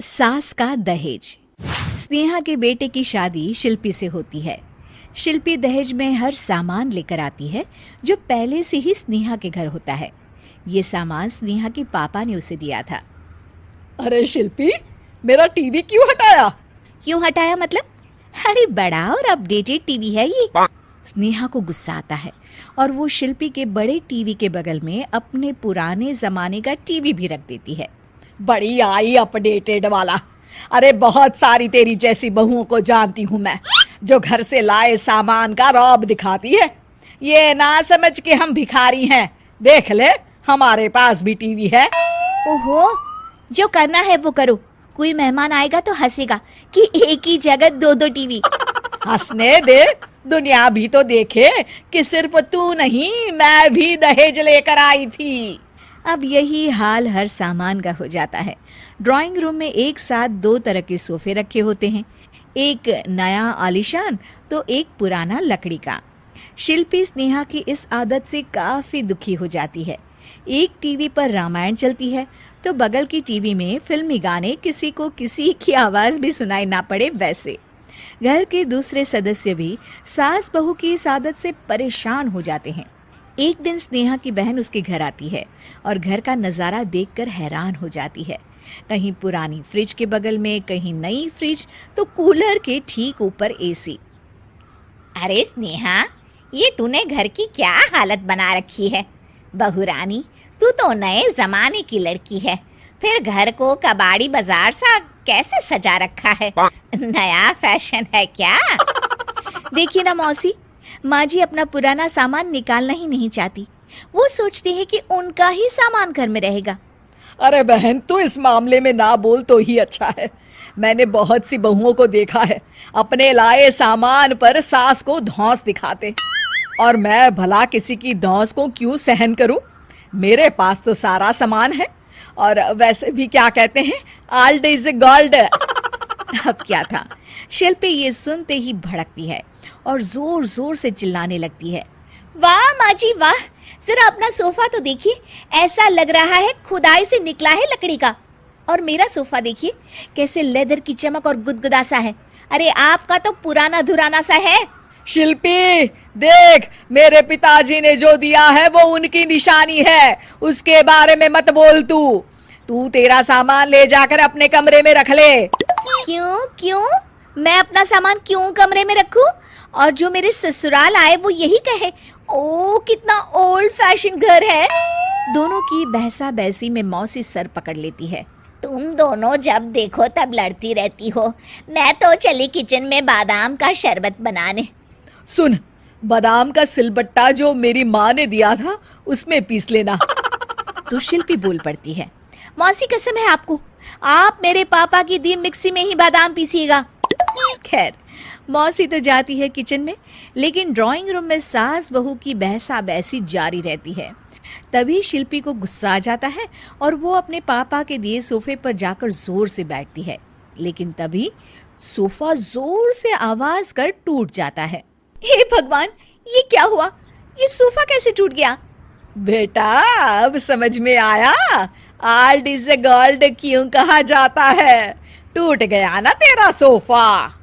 सास का दहेज। स्नेहा के बेटे की शादी शिल्पी से होती है। शिल्पी दहेज में हर सामान लेकर आती है जो पहले से ही स्नेहा के घर होता है। ये सामान स्नेहा के पापा ने उसे दिया था। अरे शिल्पी, मेरा टीवी क्यों हटाया? क्यों हटाया मतलब? अरे बड़ा और अपडेटेड टीवी है ये। स्नेहा को गुस्सा आता है और वो शिल्पी के बड़े टीवी के बगल में अपने पुराने जमाने का टीवी भी रख देती है। बड़ी आई अपडेटेड वाला। अरे बहुत सारी तेरी जैसी बहुओं को जानती हूँ मैं, जो घर से लाए सामान का रौब दिखाती है। ये ना समझ के हम भिखारी हैं। देख ले, हमारे पास भी टीवी है। ओहो, जो करना है वो करो। कोई मेहमान आएगा तो हंसेगा कि एक ही जगह दो दो टीवी। हंसने दे, दुनिया भी तो देखे कि सिर्फ तू नहीं, मैं भी दहेज लेकर आई थी। अब यही हाल हर सामान का हो जाता है। ड्राइंग रूम में एक साथ दो तरह के सोफे रखे होते हैं, एक नया आलीशान तो एक पुराना लकड़ी का। शिल्पी स्नेहा की इस आदत से काफी दुखी हो जाती है। एक टीवी पर रामायण चलती है तो बगल की टीवी में फिल्मी गाने, किसी को किसी की आवाज भी सुनाई ना पड़े वैसे। घर के दूसरे सदस्य भी सास बहू की इस आदत से परेशान हो जाते हैं। एक दिन स्नेहा की बहन उसके घर आती है और घर का नज़ारा देखकर हैरान हो जाती है। कहीं पुरानी फ्रिज के बगल में, कहीं नई फ्रिज, तो कूलर के ठीक ऊपर एसी। अरे स्नेहा, ये तूने घर की क्या हालत बना रखी है? बहू रानी, तू तो नए जमाने की लड़की है, फिर घर को कबाड़ी बाजार सा कैसे सजा रखा है? नया फैशन है क्या? देखिए ना मौसी, माँ जी अपना पुराना सामान निकालना ही नहीं चाहती। वो सोचती है कि उनका ही सामान घर में रहेगा। अरे बहन, तू इस मामले में ना बोल तो ही अच्छा है। मैंने बहुत सी बहुओं को देखा है अपने लाए सामान पर सास को धौंस दिखाते, और मैं भला किसी की धौंस को क्यों सहन करूं? मेरे पास तो सारा सामान है, और वैसे भी क्या कहते हैं, ओल्ड इज गोल्ड। अब क्या था, शिल्पी ये सुनते ही भड़कती है और जोर जोर से चिल्लाने लगती है। वाह माँ जी वाह, जरा अपना सोफा तो देखिए, ऐसा लग रहा है खुदाई से निकला है लकड़ी का। और मेरा सोफा देखिए कैसे लेदर की चमक और गुदगुदा सा है। अरे आपका तो पुराना धुराना सा है। शिल्पी देख, मेरे पिताजी ने जो दिया है वो उनकी निशानी है, उसके बारे में मत बोल। तू तेरा सामान ले जाकर अपने कमरे में रख ले। क्यों क्यों? मैं अपना सामान क्यों कमरे में रखूं? और जो मेरे ससुराल आए वो यही कहे, ओ कितना ओल्ड फैशन घर है। दोनों की बहसा बहसी में मौसी सर पकड़ लेती है। तुम दोनों जब देखो तब लड़ती रहती हो। मैं तो चली किचन में बादाम का शरबत बनाने। सुन, बादाम का सिलबट्टा जो मेरी माँ ने दिया था उसमें पीस लेना। तो शिल्पी बोल पड़ती है, मौसी कसम है आपको, आप मेरे पापा की दी मिक्सी में ही बादाम पीसिएगा। खैर, मौसी तो जाती है किचन में, लेकिन ड्राइंग रूम में सास बहू की बहसा बहसी जारी रहती है। तभी शिल्पी को गुस्सा आ जाता है और वो अपने पापा के दिए सोफे पर जाकर जोर से बैठती है, लेकिन तभी सोफा जोर से आवाज कर टूट जाता है। हे भगवान, ये क्या हुआ? ये सोफा कैसे टूट गया? बेटा, अब समझ में आया ओल्ड इज गोल्ड क्यों कहा जाता है। टूट गया ना तेरा सोफा।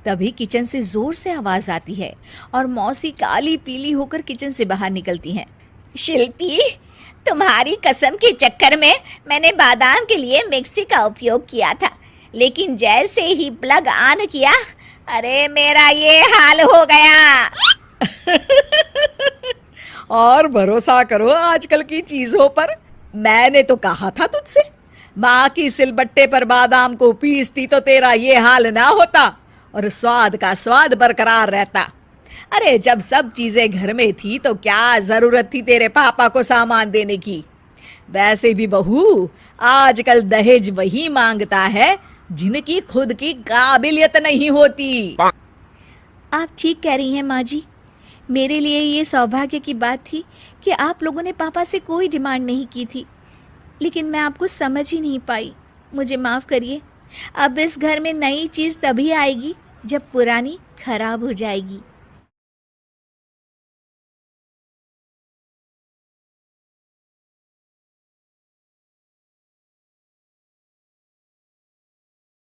तभी किचन से जोर से आवाज आती है और मौसी काली पीली होकर किचन से बाहर निकलती हैं। शिल्पी, तुम्हारी कसम के चक्कर में मैंने बादाम के लिए मिक्सी का उपयोग किया था, लेकिन जैसे ही प्लग ऑन किया, अरे मेरा ये हाल हो गया। और भरोसा करो आजकल की चीजों पर। मैंने तो कहा था तुझसे, माँ की सिलबट्टे पर बादाम को पीसती तो तेरा ये हाल ना होता और स्वाद का स्वाद बरकरार रहता। अरे जब सब चीजें घर में थी तो क्या जरूरत थी तेरे पापा को सामान देने की? वैसे भी बहू, आजकल दहेज वही मांगता है जिनकी खुद की काबिलियत नहीं होती। आप ठीक कह रही हैं माँ जी। मेरे लिए ये सौभाग्य की बात थी कि आप लोगों ने पापा से कोई डिमांड नहीं की थी, लेकिन मैं आपको समझ ही नहीं पाई। मुझे माफ़ करिए। अब इस घर में नई चीज़ तभी आएगी जब पुरानी खराब हो जाएगी।